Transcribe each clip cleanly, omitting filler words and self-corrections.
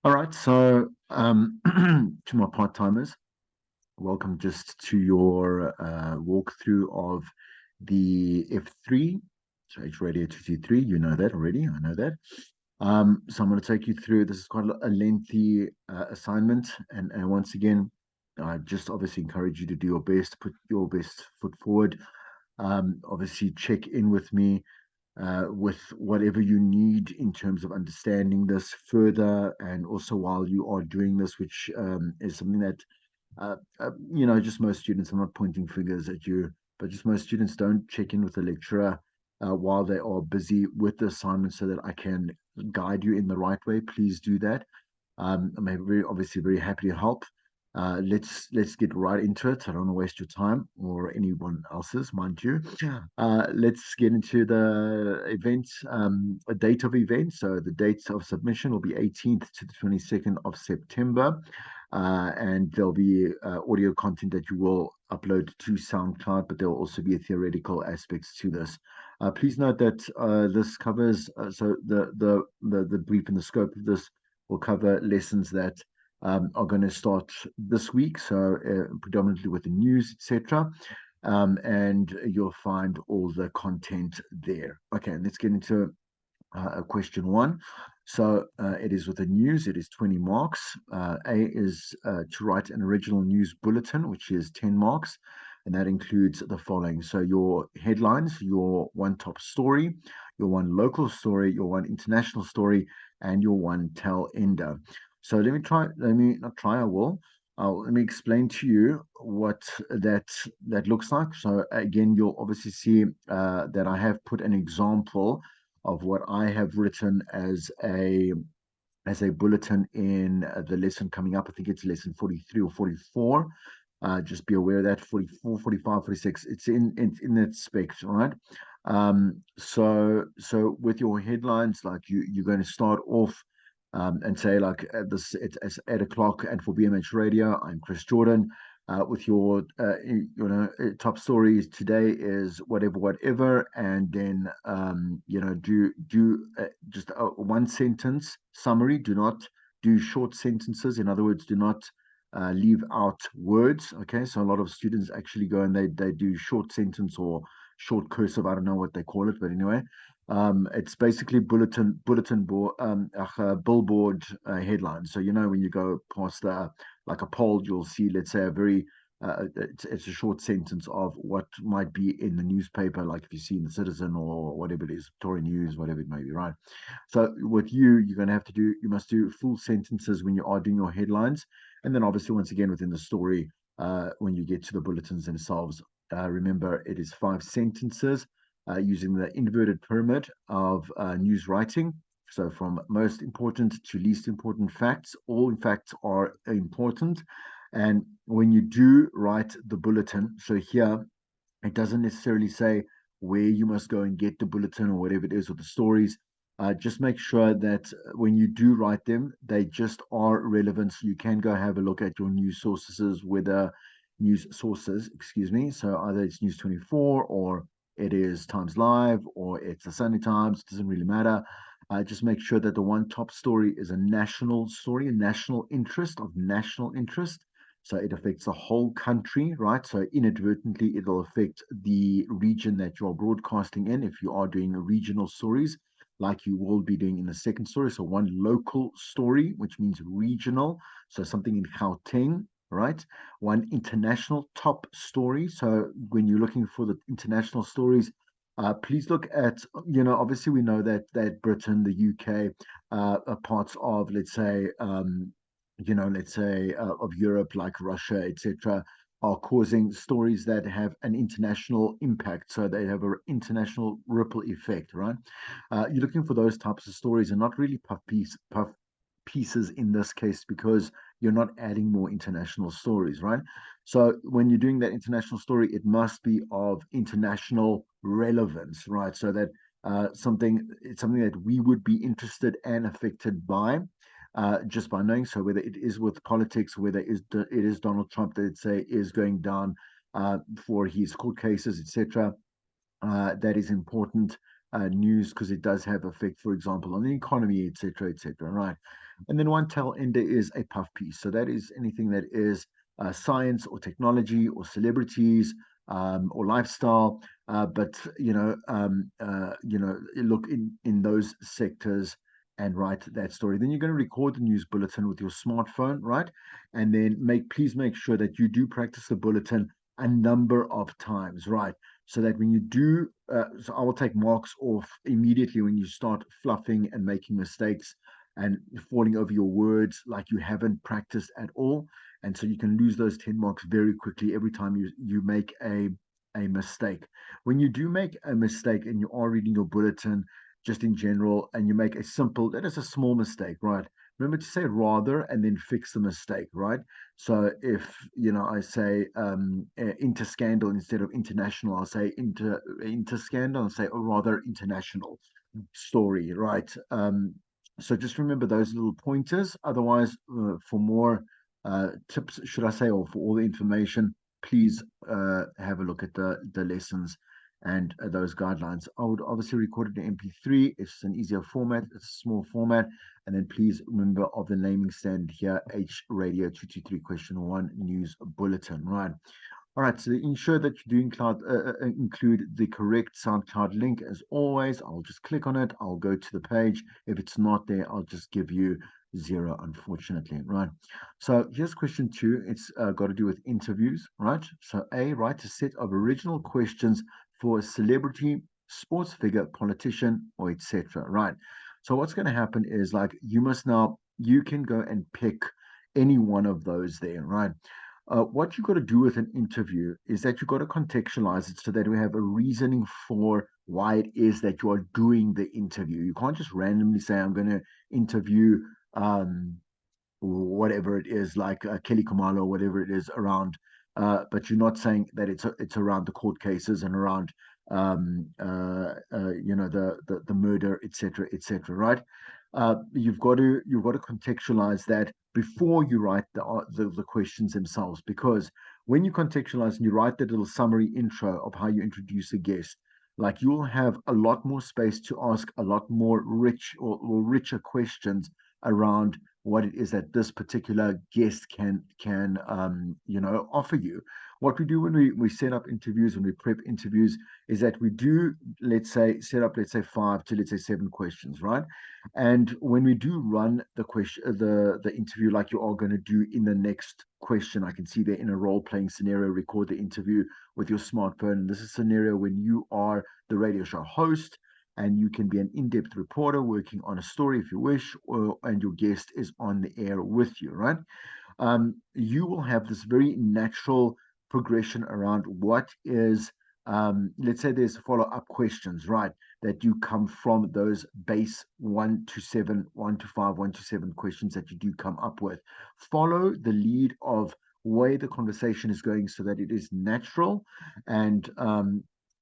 All right, so to my part-timers, welcome just to your walkthrough of the F3, so H Radio 223. You know that already, I know that. So I'm going to take you through. This is quite a lengthy assignment, and once again, I just obviously encourage you to do your best, put your best foot forward. Obviously, check in with me with whatever you need in terms of understanding this further, and also while you are doing this, which is something that just most students. I'm not pointing fingers at you, but just most students don't check in with the lecturer while they are busy with the assignment, so that I can guide you in the right way. Please do that. I'm obviously very happy to help. Let's get right into it. I don't want to waste your time or anyone else's, mind you. Yeah. Let's get into the event, a date of event. So the dates of submission will be 18th to the 22nd of September, and there'll be audio content that you will upload to SoundCloud, but there will also be theoretical aspects to this. Please note that this covers so the brief and the scope of this will cover lessons that are going to start this week, so predominantly with the news, etc. And you'll find all the content there. Okay, let's get into question one. So it is with the news, it is 20 marks. A is to write an original news bulletin, which is 10 marks, and that includes the following. So your headlines, your one top story, your one local story, your one international story, and your one tail ender. So let me not try, I will. Let me explain to you what that looks like. So again, you'll obviously see that I have put an example of what I have written as a bulletin in the lesson coming up. I think it's lesson 43 or 44. Just be aware of that 44, 45, 46. It's in that spec, right? So with your headlines, like you're going to start off and say like it's 8 o'clock, and for BMH Radio, I'm Chris Jordan. With your top stories today is whatever whatever, and then do just a one sentence summary. Do not do short sentences. In other words, do not leave out words. Okay, so a lot of students actually go and they do short sentence or short cursive. I don't know what they call it, but anyway, it's basically bulletin board, billboard headlines. So when you go past like a poll, you'll see, let's say, a very it's a short sentence of what might be in the newspaper, like if you see in the Citizen or whatever it is, Tory News, whatever it may be, right? So with you're going to have to you must do full sentences when you are doing your headlines, and then obviously once again within the story, when you get to the bulletins themselves, remember it is 5 sentences using the inverted pyramid of news writing. So from most important to least important facts, all facts are important. And when you do write the bulletin, so here it doesn't necessarily say where you must go and get the bulletin or whatever it is, or the stories. Just make sure that when you do write them, they just are relevant. So you can go have a look at your news sources, excuse me. So either it's News 24 or it is Times Live or it's the Sunday Times. It doesn't really matter. Just make sure that the one top story is a national story, a national interest of national interest. So it affects the whole country, right? So inadvertently, it'll affect the region that you're broadcasting in if you are doing regional stories, like you will be doing in the second story. So one local story, which means regional. So something in Gauteng, right? One international top story. So when you're looking for the international stories, please look at, obviously we know that Britain, the UK, are parts of, let's say of Europe, like Russia, etc., are causing stories that have an international impact. So they have an international ripple effect, right? You're looking for those types of stories and not really puff pieces in this case, because you're not adding more international stories, right? So when you're doing that international story, it must be of international relevance, right? So that it's something that we would be interested and affected by, just by knowing. So whether it is with politics, whether it is Donald Trump that say is going down for his court cases, etc., that is important news because it does have effect, for example, on the economy, etc., etc. Right, and then one tail ender is a puff piece. So that is anything that is science or technology or celebrities or lifestyle. But look in those sectors and write that story. Then you're going to record the news bulletin with your smartphone, right? And then please make sure that you do practice the bulletin a number of times, right? So that when you do, so I will take marks off immediately when you start fluffing and making mistakes and falling over your words like you haven't practiced at all. And so you can lose those 10 marks very quickly every time you make a mistake. When you do make a mistake and you are reading your bulletin, just in general, and you make a simple, that is a small mistake, right? Remember to say rather and then fix the mistake, right? So if I say interscandal instead of international, I'll say interscandal and say, or rather international story, right? So just remember those little pointers. Otherwise, for more tips, should I say, or for all the information, please have a look at the lessons and those guidelines. I would obviously record it in MP3. It's an easier format. It's a small format. And then please remember of the naming stand here, H Radio 223 question one news bulletin, right? All right, so ensure that you do include the correct SoundCloud link as always. I'll just click on it. I'll go to the page. If it's not there, I'll just give you zero, unfortunately, right? So here's question two. It's got to do with interviews, right? So A, write a set of original questions for a celebrity, sports figure, politician, or etc. Right. So what's going to happen is like you can go and pick any one of those there, right? What you've got to do with an interview is that you've got to contextualize it so that we have a reasoning for why it is that you are doing the interview. You can't just randomly say, I'm going to interview whatever it is, like Kelly Kamala or whatever it is around. But you're not saying that it's around the court cases and around the murder, etc., right? You've got to contextualize that before you write the questions themselves, because when you contextualize and you write that little summary intro of how you introduce a guest, like you'll have a lot more space to ask a lot more or richer questions around what it is that this particular guest can offer you. What we do when we set up interviews, when we prep interviews, is that we do, let's say, set up, let's say, 5 to 7 questions, right? And when we do run the interview like you are going to do in the next question, I can see there in a role playing scenario, record the interview with your smartphone. This is a scenario when you are the radio show host and you can be an in-depth reporter working on a story if you wish, and your guest is on the air with you, right? You will have this very natural progression around what is, let's say there's follow-up questions, right? That you come from those base 1 to 7, 1 to 5, 1 to 7 questions that you do come up with. Follow the lead of where the conversation is going so that it is natural and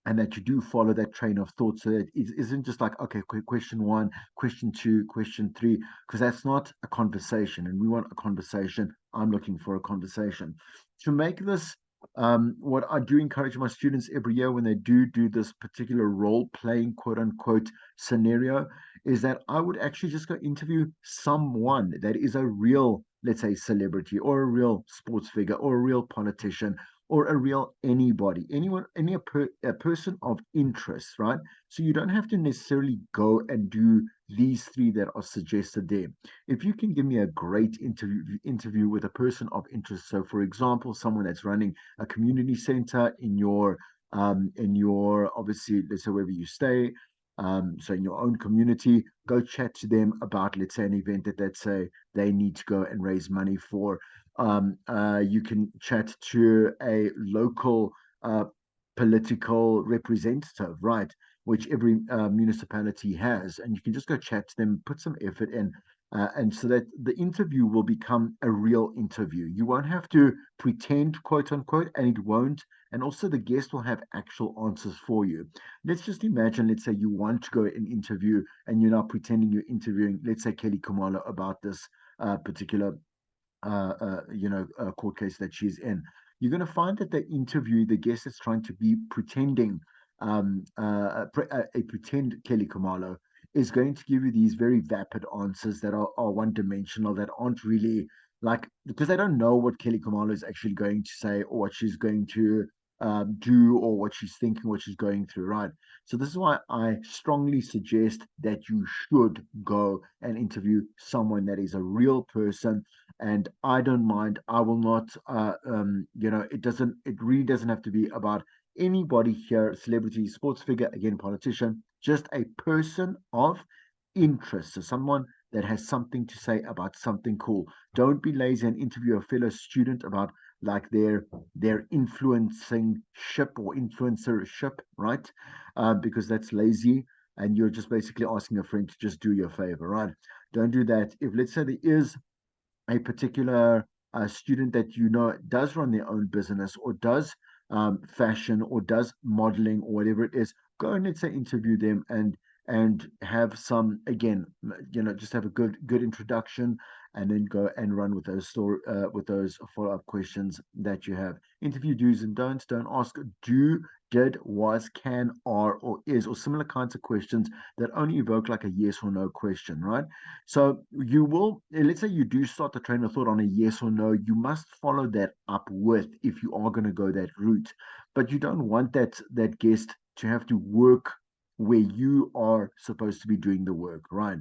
and that you do follow that train of thought so that it isn't just like, okay, question one, question two, question three, because that's not a conversation. And we want a conversation. I'm looking for a conversation. To make this, what I do encourage my students every year when they do this particular role playing, quote unquote, scenario, is that I would actually just go interview someone that is a real, let's say, celebrity or a real sports figure or a real politician or a real anybody, anyone, a person of interest, right? So you don't have to necessarily go and do these three that are suggested there. If you can give me a great interview with a person of interest, so for example, someone that's running a community center in your obviously, let's say wherever you stay, so in your own community, go chat to them about, let's say, an event that let's say they need to go and raise money for. You can chat to a local political representative, right? Which every municipality has, and you can just go chat to them, put some effort in, and so that the interview will become a real interview. You won't have to pretend, quote unquote, and it won't. And also, the guest will have actual answers for you. Let's just imagine, let's say you want to go and interview, and you're not pretending you're interviewing, let's say Kelly Kamala about this particular court case that she's in. You're going to find that the guest is trying to be pretending a pretend Kelly Kamalo is going to give you these very vapid answers that are one dimensional, that aren't really like, because they don't know what Kelly Kamalo is actually going to say, or what she's going to do, or what she's thinking, what she's going through, right? So this is why I strongly suggest that you should go and interview someone that is a real person. And I don't mind. I will not. It doesn't. It really doesn't have to be about anybody here, celebrity, sports figure, again, politician, just a person of interest. So someone that has something to say about something cool. Don't be lazy and interview a fellow student about like their influencing ship or influencership, right? Because that's lazy, and you're just basically asking a friend to just do your favor, right? Don't do that. If, let's say, there is a particular student that you know does run their own business, or does fashion, or does modeling, or whatever it is, go and, let's say, interview them, and have some, again, just have a good introduction, and then go and run with those with those follow-up questions that you have. Interview do's and don'ts. Don't ask do, did, was, can, are, or is, or similar kinds of questions that only evoke like a yes or no question, right? So you will, let's say you do start the train of thought on a yes or no, you must follow that up with, if you are going to go that route. But you don't want that guest to have to work where you are supposed to be doing the work, right?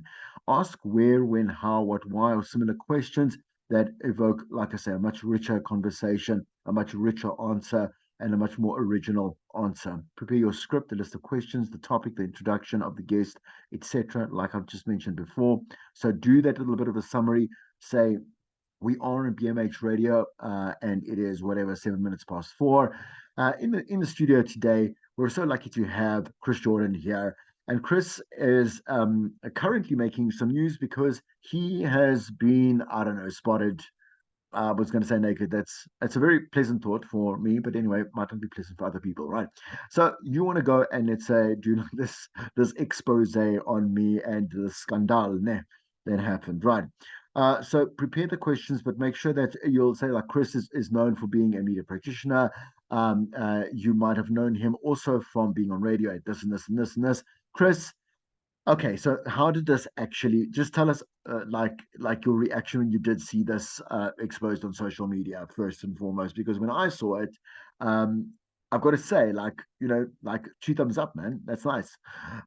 Ask where, when, how, what, why, or similar questions that evoke, like I say, a much richer conversation, a much richer answer, and a much more original answer. Prepare your script, the list of questions, the topic, the introduction of the guest, etc., like I've just mentioned before. So do that little bit of a summary. Say, we are in BMH Radio, and it is whatever 7 minutes past 4. In the studio today, we're so lucky to have Chris Jordan here, and Chris is currently making some news because he has been, I don't know, spotted. I was going to say naked. That's a very pleasant thought for me, but anyway, it might not be pleasant for other people, right? So you want to go and, let's say, do like this expose on me and the scandal, ne, that happened, right? So prepare the questions, but make sure that you'll say, like, Chris is known for being a media practitioner. You might have known him also from being on radio at this and this and this and this. Chris, okay, so how did this actually? Just tell us, like your reaction when you did see this exposed on social media, first and foremost, because when I saw it, um, I've got to say, like, like, two thumbs up, man. That's nice.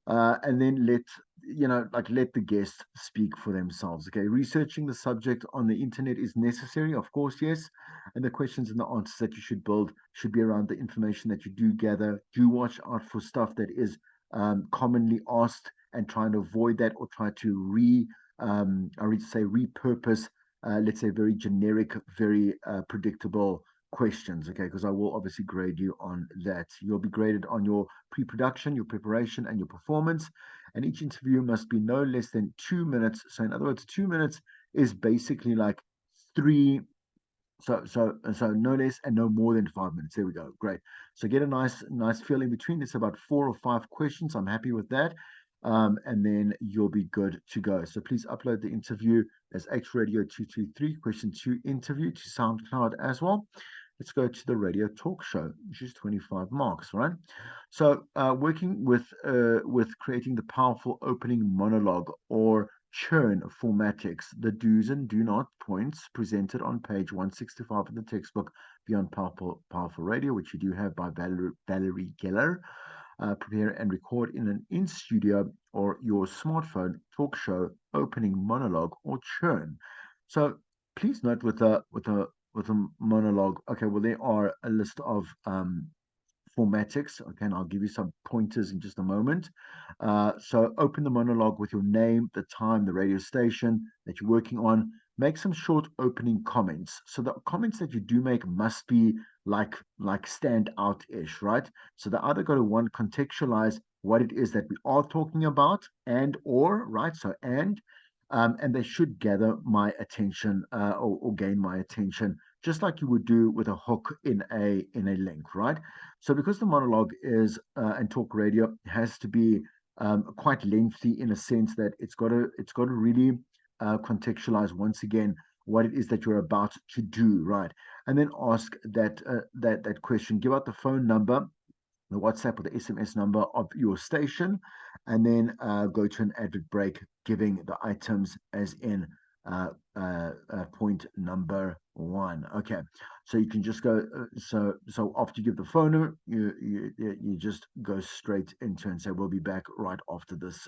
And then let the guests speak for themselves. Okay, researching the subject on the internet is necessary, of course, yes. And the questions and the answers that you should build should be around the information that you do gather. Do watch out for stuff that is commonly asked, and try and avoid that, or try to I would say, repurpose, let's say, very generic, very predictable questions. Okay, because I will obviously grade you on that. You'll be graded on your pre-production, your preparation, and your performance. And each interview must be no less than 2 minutes. So in other words, 2 minutes is basically like three, so no less and no more than 5 minutes. There we go. Great. So get a nice feel in between. It's about 4 or 5 questions. I'm happy with that. And then you'll be good to go. So please upload the interview as H Radio 223 question 2 interview to SoundCloud as well. Let's go to the radio talk show, which is 25 marks, right? So working with creating the powerful opening monologue, or churn formatics, the do's and do not points presented on page 165 of the textbook Beyond Powerful Radio, which you do have by Valerie Geller. Prepare and record in an in studio or your smartphone talk show opening monologue, or churn. So please note, with a monologue. Okay, well, there are a list of formatics. Okay, and I'll give you some pointers in just a moment. So open the monologue with your name, the time, the radio station that you're working on. Make some short opening comments. So the comments that you do make must be like stand out-ish, right? So they either got to, one, contextualize what it is that we are talking about, and or, right? So and they should gather my attention, or gain my attention, just like you would do with a hook in a link, right? So because the monologue is and talk radio has to be quite lengthy, in a sense that it's got to really contextualize once again what it is that you're about to do, right? And then ask that question. Give out the phone number, the WhatsApp or the SMS number of your station, and then go to an advert break, giving the items as in point number one. Okay, so you can just go. So after you give the phone number, you just go straight into and say we'll be back right after this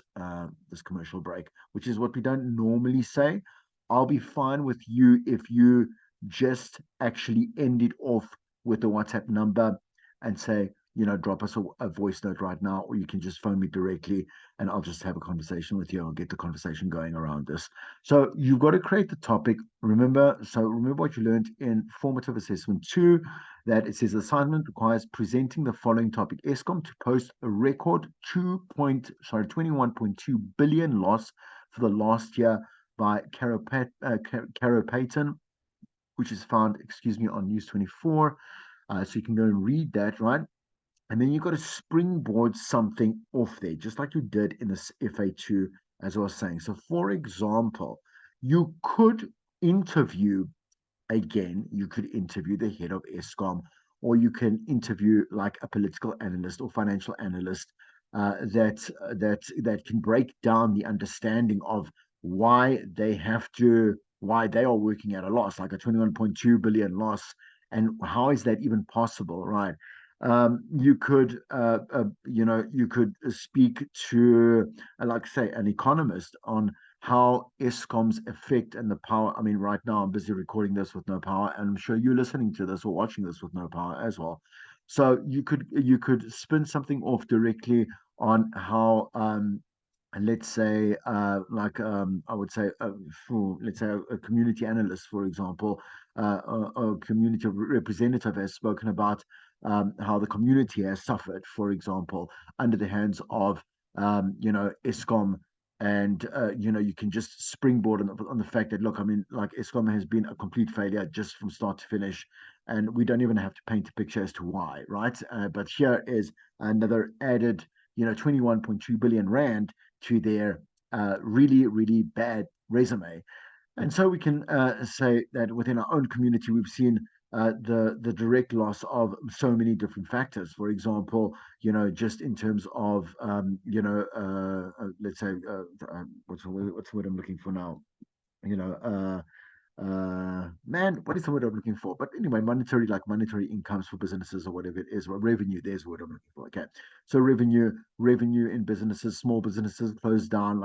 commercial break, which is what we don't normally say. I'll be fine with you if you just actually end it off with the WhatsApp number and say, drop us a voice note right now, or you can just phone me directly and I'll just have a conversation with you. I'll get the conversation going around this. So you've got to create the topic. Remember what you learned in formative assessment two, that it says assignment requires presenting the following topic. ESCOM to post a record 21.2 billion loss for the last year by Caro Payton, which is found, on News 24. So you can go and read that, right? And then you've got to springboard something off there, just like you did in this FA2, as I was saying. So, for example, you could interview you could interview the head of ESCOM, or you can interview like a political analyst or financial analyst that can break down the understanding of why they are working at a loss, like a 21.2 billion loss, and how is that even possible, right? You could speak to, like say, an economist on how ESCOM's effect and the power. I mean, right now I'm busy recording this with no power, and I'm sure you're listening to this or watching this with no power as well. So you could spin something off directly on how and let's say, I would say, for let's say a community analyst, for example, a community representative has spoken about how the community has suffered, for example, under the hands of, ESCOM. And you can just springboard on the fact that, look, I mean, like ESCOM has been a complete failure just from start to finish, and we don't even have to paint a picture as to why, right? But here is another added, 21.2 billion rand to their really, really bad resume. And so we can say that within our own community, we've seen the direct loss of so many different factors. For example, just in terms of let's say what's the word I'm looking for now? You know, Man, what is the word I'm looking for? But anyway, monetary incomes for businesses or whatever it is, or revenue. There's the word I'm looking for. Okay, so revenue in businesses, small businesses closed down,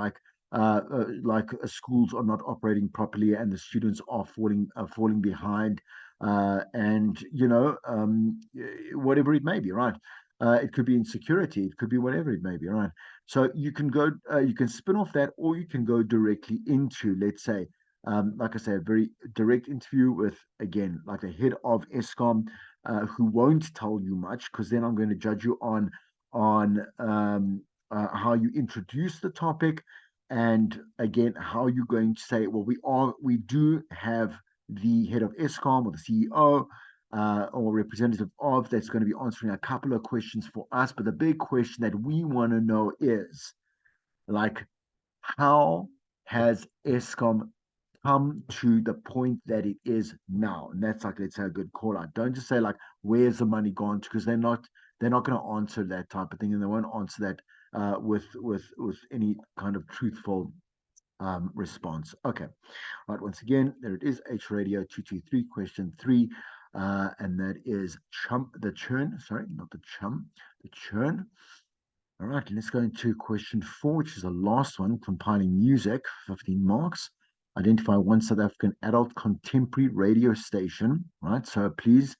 schools are not operating properly, and the students are falling behind, and whatever it may be, right? It could be insecurity, it could be whatever it may be, right? So you can spin off that, or you can go directly into, let's say, like I say, a very direct interview with, again, like the head of ESCOM, who won't tell you much, because then I'm going to judge you on how you introduce the topic, and again, how you're going to say, well, we do have the head of ESCOM or the CEO. Or representative of that's going to be answering a couple of questions for us. But the big question that we want to know is, like, how has ESCOM come to the point that it is now? And that's, like, let's say, a good call out. Don't just say, like, where's the money gone to? Because they're not going to answer that type of thing, and they won't answer that with any kind of truthful response. Okay. Right. Once again, there it is. H Radio 223, question three. And that is the churn. Sorry, not the chum, the churn. All right, let's go into question four, which is the last one, compiling music, 15 marks. Identify one South African adult contemporary radio station, right? So please,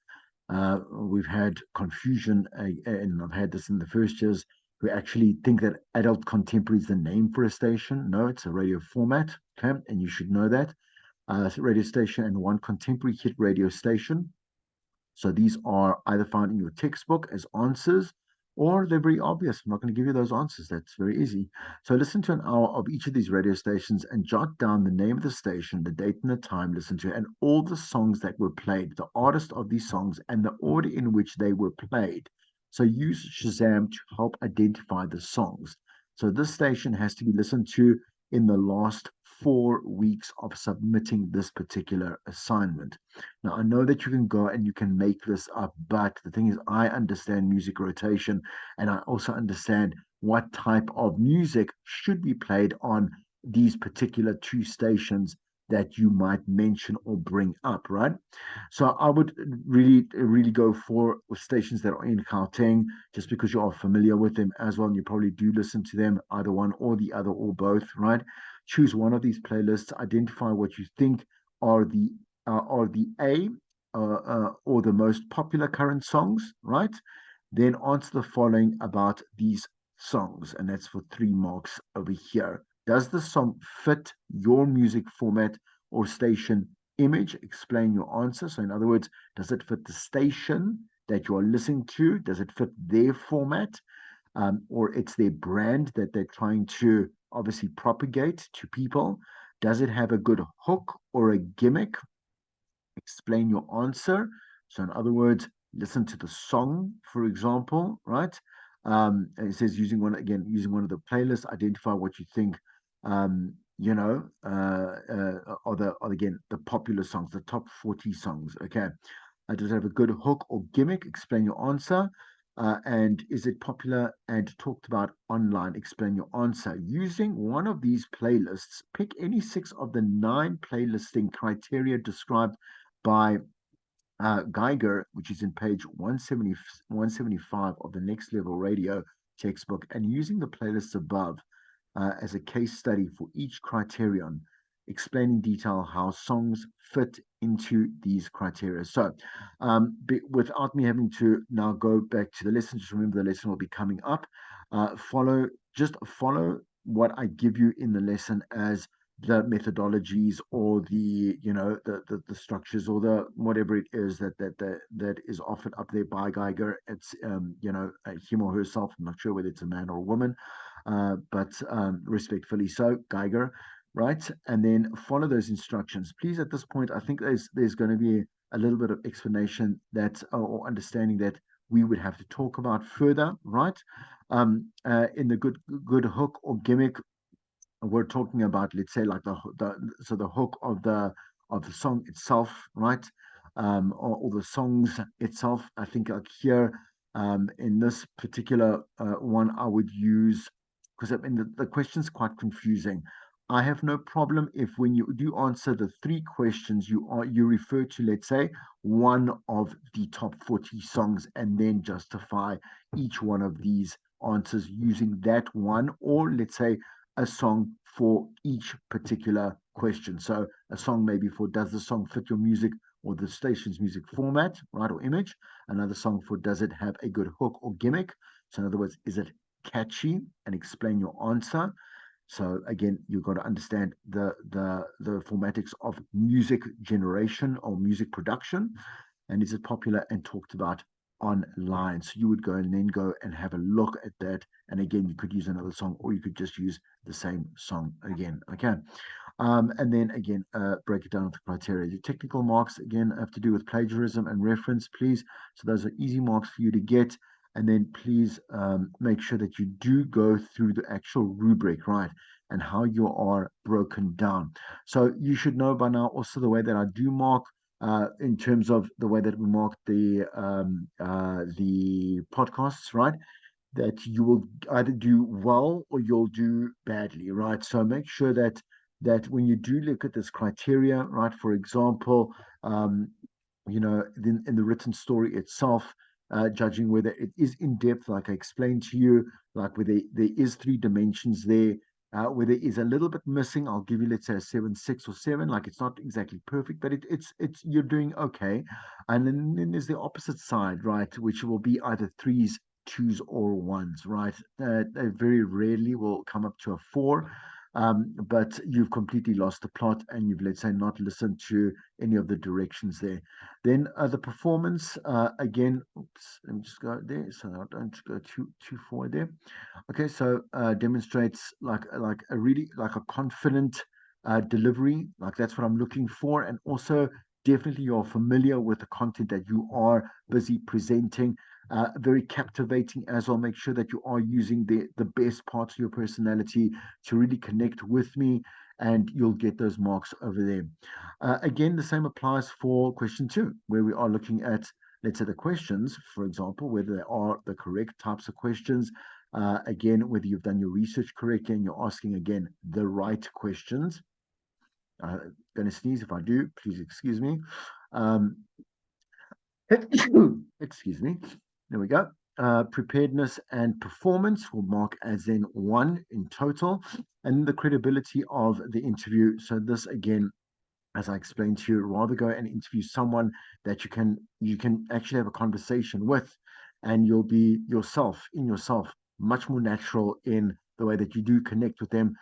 we've had confusion, and I've had this in the first years, who actually think that adult contemporary is the name for a station. No, it's a radio format, okay? And you should know that. Radio station and one contemporary hit radio station. So these are either found in your textbook as answers, or they're very obvious. I'm not going to give you those answers. That's very easy. So listen to an hour of each of these radio stations and jot down the name of the station, the date and the time, listen to, and all the songs that were played, the artist of these songs, and the order in which they were played. So use Shazam to help identify the songs. So this station has to be listened to in the last 4 weeks of submitting this particular assignment. Now, I know that you can go and you can make this up, but the thing is, I understand music rotation and I also understand what type of music should be played on these particular two stations that you might mention or bring up, right? So I would really go for stations that are in Gauteng, just because you are familiar with them as well, and you probably do listen to them, either one or the other or both, right? Choose one of these playlists, identify what you think are the or the most popular current songs, right? Then answer the following about these songs, and that's for 3 marks over here. Does the song fit your music format or station image? Explain your answer. So, in other words, does it fit the station that you are listening to? Does it fit their format? Or it's their brand that they're trying to obviously propagate to people? Does it have a good hook or a gimmick? Explain your answer. So, in other words, listen to the song, for example, right? And it says using one of the playlists, identify what you think, are again the popular songs, the top 40 songs. Okay. Does it have a good hook or gimmick? Explain your answer. And is it popular and talked about online? Explain your answer. Using one of these playlists, pick any 6 of the 9 playlisting criteria described by Geiger, which is in page 175 of the Next Level Radio textbook, and using the playlists above as a case study for each criterion, explain in detail how songs fit into these criteria. So, without me having to now go back to the lesson, just remember the lesson will be coming up. Follow what I give you in the lesson as the methodologies or the structures or the whatever it is that is offered up there by Geiger. It's him or herself. I'm not sure whether it's a man or a woman, but respectfully so, Geiger, right? And then follow those instructions. Please, at this point, I think there's going to be a little bit of explanation that or understanding that we would have to talk about further, right? In the good hook or gimmick, we're talking about, let's say, like the hook of the song itself, right? Or the songs itself. I think like here, in this particular one, I would use, because I mean the question's quite confusing. I have no problem if when you do answer the 3 questions, you refer to, let's say, one of the top 40 songs and then justify each one of these answers using that one, or let's say a song for each particular question. So a song maybe for, does the song fit your music or the station's music format, right, or image? Another song for, does it have a good hook or gimmick? So in other words, is it catchy? And explain your answer. So again, you've got to understand the formatics of music generation or music production, and is it popular and talked about online? So you would go and then go and have a look at that. And again, you could use another song, or you could just use the same song again. Okay. And then again, break it down with the criteria. The technical marks again have to do with plagiarism and reference, please. So those are easy marks for you to get. And then please make sure that you do go through the actual rubric, right? And how you are broken down. So you should know by now also the way that I do mark in terms of the way that we mark the podcasts, right? That you will either do well or you'll do badly, right? So make sure that when you do look at this criteria, right? For example, in the written story itself, judging whether it is in depth, like I explained to you, like where there is 3 dimensions there, where there is a little bit missing, I'll give you, let's say, a 7, 6, or 7. Like it's not exactly perfect, but it's you're doing okay. And then there's the opposite side, right, which will be either threes, twos, or ones, right? They very rarely will come up to a 4. But you've completely lost the plot and you've, let's say, not listened to any of the directions there. Then the performance, again, oops, let me just go there so I don't go too forward there. Okay, so demonstrates like a really like a confident delivery, like that's what I'm looking for, and also definitely you're familiar with the content that you are busy presenting. Very captivating as well. Make sure that you are using the best parts of your personality to really connect with me and you'll get those marks over there. Again, the same applies for question 2, where we are looking at, let's say, the questions, for example, whether they are the correct types of questions. Again, whether you've done your research correctly and you're asking, again, the right questions. Going to sneeze. If I do, please excuse me. Um, excuse me. There we go. Preparedness and performance will mark as in 1 in total, and the credibility of the interview. So this again, as I explained to you, rather go and interview someone that you can actually have a conversation with, and you'll be yourself, much more natural in the way that you do connect with them.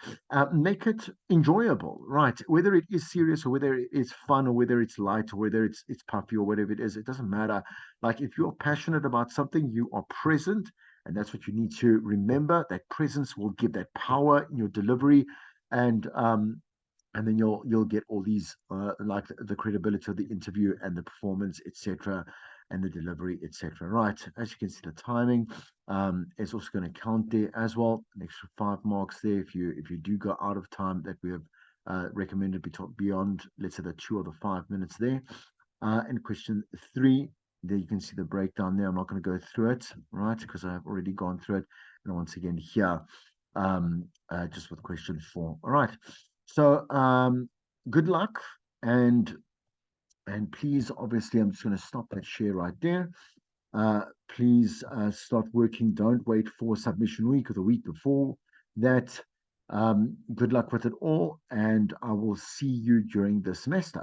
Make it enjoyable, right? Whether it is serious or whether it is fun or whether it's light or whether it's puffy or whatever it is, it doesn't matter. Like if you're passionate about something, you are present, and that's what you need to remember. That presence will give that power in your delivery, and then you'll get all these like the credibility of the interview and the performance, etc., and the delivery, etc. Right, as you can see, the timing is also going to count there as well, an extra 5 marks there if you do go out of time that we have recommended beyond, let's say, the 2 or the 5 minutes there. And question 3, there you can see the breakdown there. I'm not going to go through it, right, because I've already gone through it. And once again here, just with question 4. All right. So good luck, and please, obviously, I'm just going to stop that share right there. Please start working. Don't wait for submission week or the week before that. Good luck with it all, and I will see you during the semester.